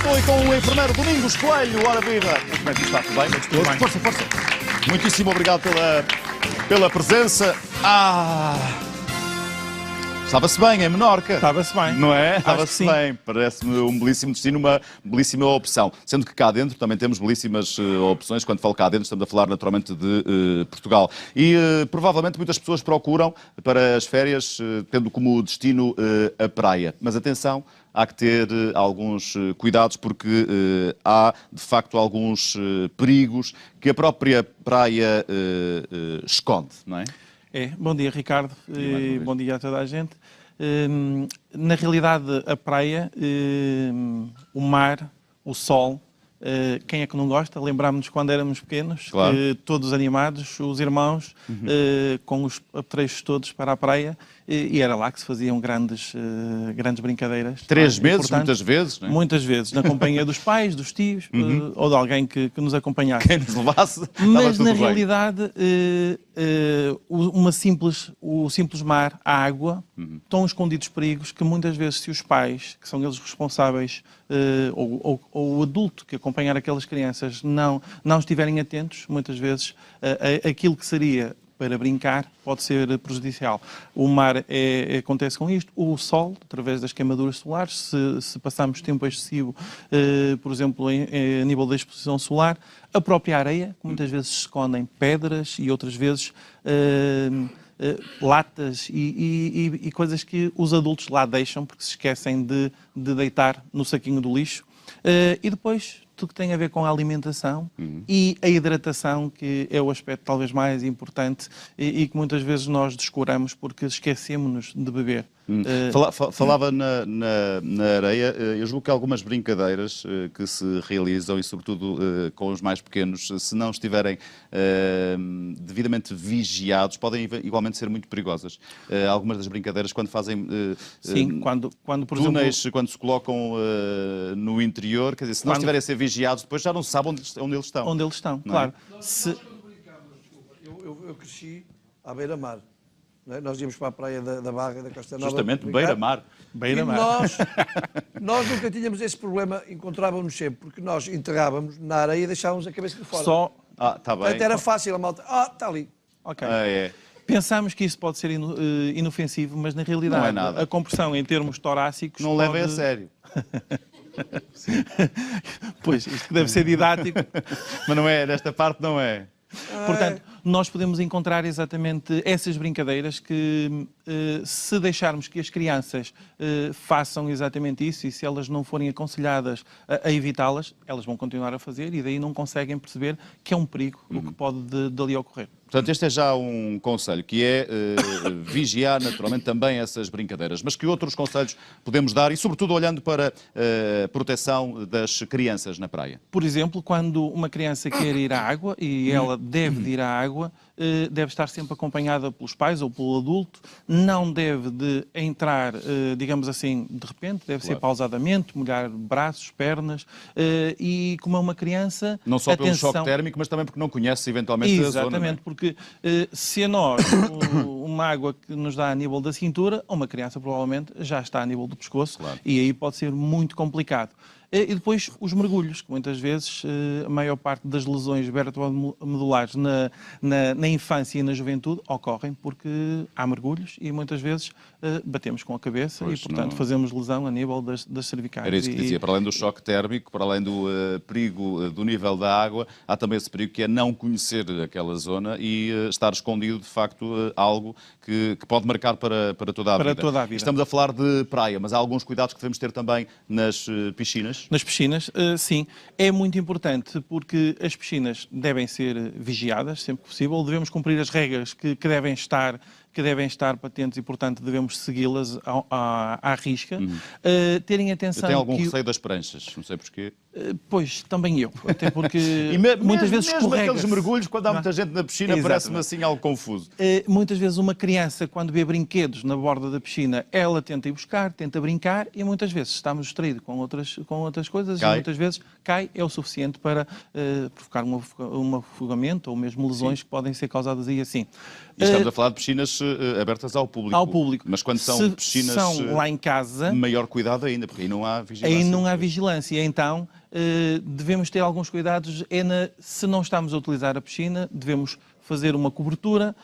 estou aí com o enfermeiro Domingos Coelho. Ora viva! Como é que está? Tudo bem? Tudo bem. Força, força. Muitíssimo obrigado pela presença. Estava-se bem em Menorca. Estava-se bem. Não é? Acho Estava-se que sim. bem. Parece-me um belíssimo destino, uma belíssima opção. Sendo que cá dentro também temos belíssimas opções. Quando falo cá dentro, estamos a falar naturalmente de Portugal. E provavelmente muitas pessoas procuram para as férias, tendo como destino a praia. Mas atenção, há que ter alguns cuidados porque há, de facto, alguns perigos que a própria praia esconde, não é? Bom dia, Ricardo. Bom dia a toda a gente. Na realidade, a praia, o mar, o sol, quem é que não gosta? Lembrámos-nos quando éramos pequenos, Claro. todos animados, os irmãos, com os apetrechos todos para a praia, e era lá que se faziam grandes brincadeiras. 3 meses, Importantes. muitas vezes, não é? Muitas vezes, na companhia dos pais, dos tios, ou de alguém que nos acompanhasse. Quem nos levasse, estava Mas tudo na bem. realidade, o simples mar, a água, estão escondidos perigos que muitas vezes, se os pais, que são eles responsáveis, ou o adulto que acompanhar aquelas crianças, não estiverem atentos, muitas vezes aquilo que seria para brincar pode ser prejudicial. O mar acontece com isto, o sol, através das queimaduras solares, se passarmos tempo excessivo, por exemplo, a nível da exposição solar, a própria areia, que muitas vezes se escondem pedras e outras vezes latas e coisas que os adultos lá deixam porque se esquecem de deitar no saquinho do lixo. E depois, tudo que tem a ver com a alimentação e a hidratação, que é o aspecto talvez mais importante e que muitas vezes nós descuramos porque esquecemos-nos de beber. Falava na areia, eu julgo que algumas brincadeiras que se realizam, e sobretudo com os mais pequenos, se não estiverem devidamente vigiados, podem igualmente ser muito perigosas. Algumas das brincadeiras, quando fazem Sim, quando por exemplo... túneis, quando se colocam no interior, quer dizer, se não estiverem a ser vigiados, depois já não se sabe onde eles estão. Onde eles estão, Não é? claro. Eu cresci à beira-mar. Não é? Nós íamos para a praia da Barra e da Costa Nova. Justamente, brincar. beira-mar. Beira-mar. E nós nunca tínhamos esse problema, encontrávamos sempre, porque nós enterrávamos na areia e deixávamos a cabeça de fora. Só... Está bem. Portanto, era fácil a malta. Está ali. Ok. É. Pensamos que isso pode ser inofensivo, mas na realidade Não é nada. a compressão em termos torácicos Não levem a sério. Pois, isto deve ser didático. Mas não é, nesta parte não é. Portanto, nós podemos encontrar exatamente essas brincadeiras que, se deixarmos que as crianças façam exatamente isso, e se elas não forem aconselhadas a evitá-las, elas vão continuar a fazer e daí não conseguem perceber que é um perigo o que pode dali ocorrer. Portanto, este é já um conselho, que é vigiar naturalmente também essas brincadeiras. Mas que outros conselhos podemos dar, e sobretudo olhando para a proteção das crianças na praia? Por exemplo, quando uma criança quer ir à água, e ela deve de ir à água, deve estar sempre acompanhada pelos pais ou pelo adulto, não deve de entrar, digamos assim, de repente, deve ser pausadamente, molhar braços, pernas, e como é uma criança... Não só pelo atenção, choque térmico, mas também porque não conhece eventualmente a zona. exatamente, Não é? porque se a nós uma água que nos dá a nível da cintura, uma criança provavelmente já está a nível do pescoço, Claro. e aí pode ser muito complicado. E depois os mergulhos, que muitas vezes a maior parte das lesões vertebromedulares na infância e na juventude ocorrem porque há mergulhos e muitas vezes batemos com a cabeça Pois, e, portanto, não... fazemos lesão a nível das cervicais. Era isso que dizia. Para além do choque térmico, para além do perigo do nível da água, há também esse perigo que é não conhecer aquela zona e estar escondido, de facto, algo que pode marcar para toda a vida. Para toda a vida. Estamos a falar de praia, mas há alguns cuidados que devemos ter também nas piscinas. Nas piscinas, sim. É muito importante porque as piscinas devem ser vigiadas sempre que possível. Devemos cumprir as regras que devem estar patentes e, portanto, devemos segui-las à risca. Terem atenção... Eu tenho algum receio das pranchas, não sei porquê. Pois, também eu. Até porque Muitas muitas vezes mesmo aqueles escorrega-se. mergulhos, quando há muita gente na piscina, Exatamente. parece-me assim algo confuso. Muitas vezes uma criança, quando vê brinquedos na borda da piscina, ela tenta ir buscar, tenta brincar e muitas vezes estamos distraídos com outras coisas Cai. e muitas vezes cai, é o suficiente para provocar um afogamento ou mesmo lesões que podem ser causadas aí assim. E estamos a falar de piscinas abertas ao público. Ao público. Mas quando são Se piscinas são lá em casa, maior cuidado ainda, porque aí não há vigilância. aí não há vigilância. Então, devemos ter alguns cuidados. Se não estamos a utilizar a piscina, devemos fazer uma cobertura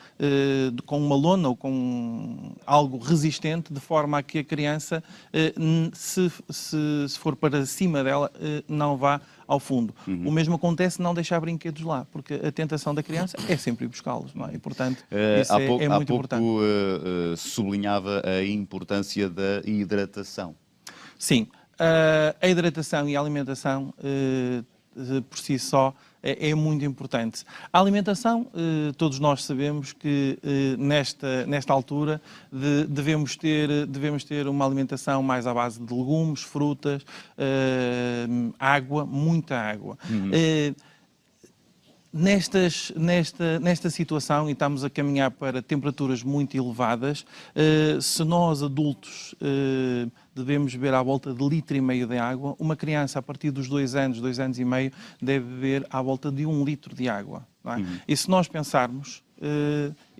com uma lona ou com algo resistente, de forma a que a criança, se for para cima dela, não vá ao fundo. O mesmo acontece não deixar brinquedos lá, porque a tentação da criança é sempre ir buscá-los, não é? E, portanto, isso é muito importante. Há pouco sublinhava a importância da hidratação. Sim, a hidratação e a alimentação por si só é muito importante. A alimentação, todos nós sabemos que nesta altura devemos ter uma alimentação mais à base de legumes, frutas, água, muita água. Nesta situação, e estamos a caminhar para temperaturas muito elevadas, se nós adultos devemos beber à volta de 1,5 litro de água, uma criança a partir dos 2 anos, 2 anos e meio, deve beber à volta de 1 litro de água. Não é? E se nós pensarmos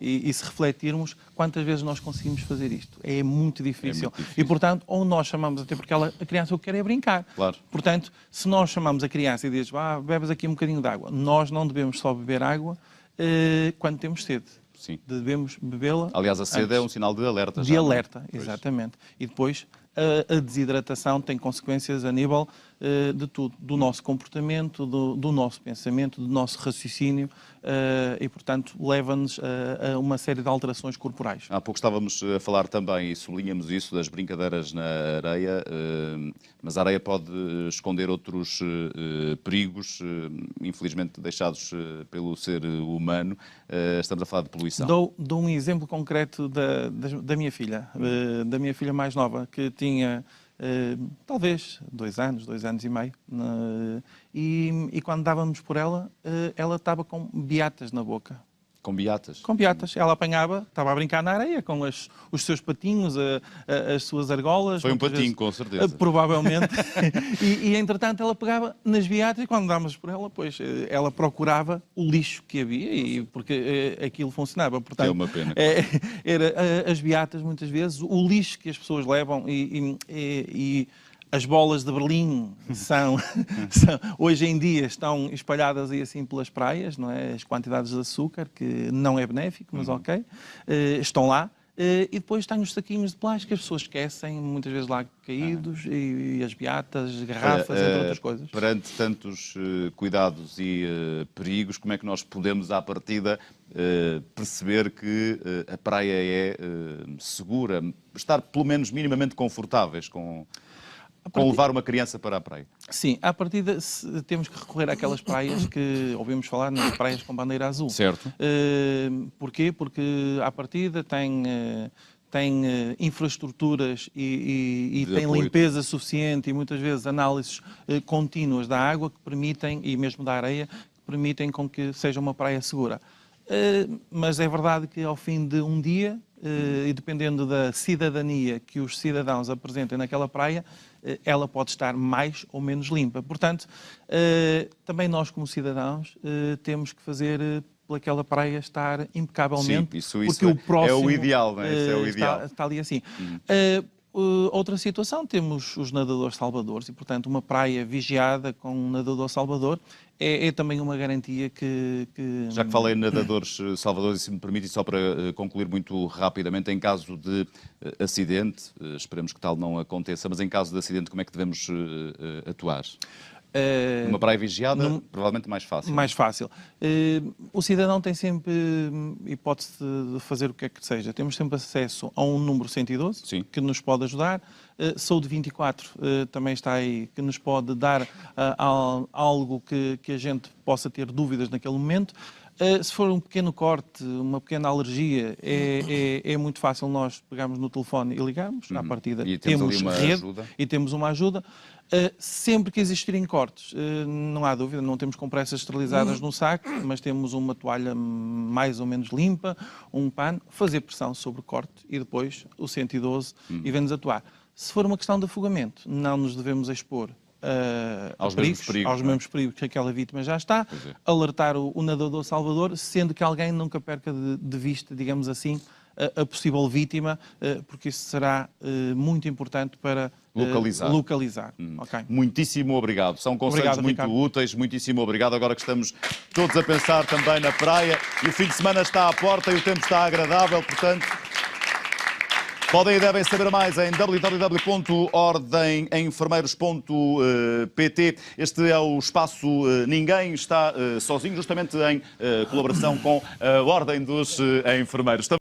e se refletirmos, quantas vezes nós conseguimos fazer isto? É muito difícil. E, portanto, ou nós chamamos, até porque a criança o que quer é brincar. Claro. Portanto, se nós chamamos a criança e dizemos, bebes aqui um bocadinho de água, nós não devemos só beber água quando temos sede. Sim. Devemos bebê-la. Aliás, a sede antes. é um sinal de alerta. De alerta, exatamente. E depois a desidratação tem consequências a nível de tudo, do nosso comportamento, do nosso pensamento, do nosso raciocínio e, portanto, leva-nos a uma série de alterações corporais. Há pouco estávamos a falar também, e sublinhamos isso, das brincadeiras na areia, mas a areia pode esconder outros perigos, infelizmente deixados pelo ser humano. Estamos a falar de poluição. Dou um exemplo concreto da minha filha mais nova, que tinha talvez 2 anos, 2 anos e meio, e quando dávamos por ela, ela estava com beatas na boca. Com beatas? Com beatas. Ela apanhava, estava a brincar na areia com os seus patinhos, as suas argolas. Foi um patinho, com certeza. Provavelmente. e, entretanto, ela pegava nas beatas e quando dávamos por ela, pois, ela procurava o lixo que havia, porque aquilo funcionava. Portanto, é uma pena. As beatas, muitas vezes, o lixo que as pessoas levam e as bolas de Berlim hoje em dia estão espalhadas aí assim pelas praias, não é? As quantidades de açúcar, que não é benéfico, mas ok, estão lá. E depois tem os saquinhos de plástico que as pessoas esquecem, muitas vezes lá caídos, e as beatas, garrafas, entre outras coisas. Perante tantos cuidados e perigos, como é que nós podemos, à partida, perceber que a praia é segura, estar pelo menos minimamente confortáveis com levar uma criança para a praia? Sim, à partida temos que recorrer àquelas praias que ouvimos falar, nas praias com bandeira azul. Certo. Porquê? Porque à partida tem infraestruturas e tem apoio. limpeza suficiente e muitas vezes análises contínuas da água que permitem, e mesmo da areia, que permitem com que seja uma praia segura. Mas é verdade que ao fim de um dia, e dependendo da cidadania que os cidadãos apresentem naquela praia, ela pode estar mais ou menos limpa. Portanto, também nós como cidadãos temos que fazer pelaquela praia estar impecavelmente, Sim, porque o próximo é o ideal, não é? Isso é o ideal. Está ali assim. Outra situação, temos os nadadores salvadores e, portanto, uma praia vigiada com um nadador salvador é também uma garantia que... Já que falei em nadadores salvadores, e se me permite, só para concluir muito rapidamente, em caso de acidente, esperemos que tal não aconteça, mas em caso de acidente, como é que devemos atuar? Numa praia vigiada, provavelmente mais fácil. Mais fácil. O cidadão tem sempre hipótese de fazer o que é que seja. Temos sempre acesso a um número 112, Sim. que nos pode ajudar. Saúde 24 também está aí, que nos pode dar algo que a gente possa ter dúvidas naquele momento. Se for um pequeno corte, uma pequena alergia, é muito fácil nós pegarmos no telefone e ligarmos. À partida E temos ali uma rede ajuda. e temos uma ajuda. Sempre que existirem cortes, não há dúvida, não temos compressas esterilizadas no saco, mas temos uma toalha mais ou menos limpa, um pano, fazer pressão sobre o corte e depois o 112 e vem-nos atuar. Se for uma questão de afogamento, não nos devemos expor Aos perigos, mesmos perigos, aos não é? mesmos perigos que aquela vítima já está, Pois é. alertar o nadador salvador, sendo que alguém nunca perca de vista, digamos assim, a possível vítima, porque isso será muito importante para Localizar. Ok. Muitíssimo obrigado. São conselhos Obrigado, muito Ricardo. úteis. Muitíssimo obrigado. Agora que estamos todos a pensar também na praia e o fim de semana está à porta e o tempo está agradável, portanto, podem e devem saber mais em www.ordemenfermeiros.pt. Este é o espaço Ninguém está sozinho, justamente em colaboração com a Ordem dos Enfermeiros.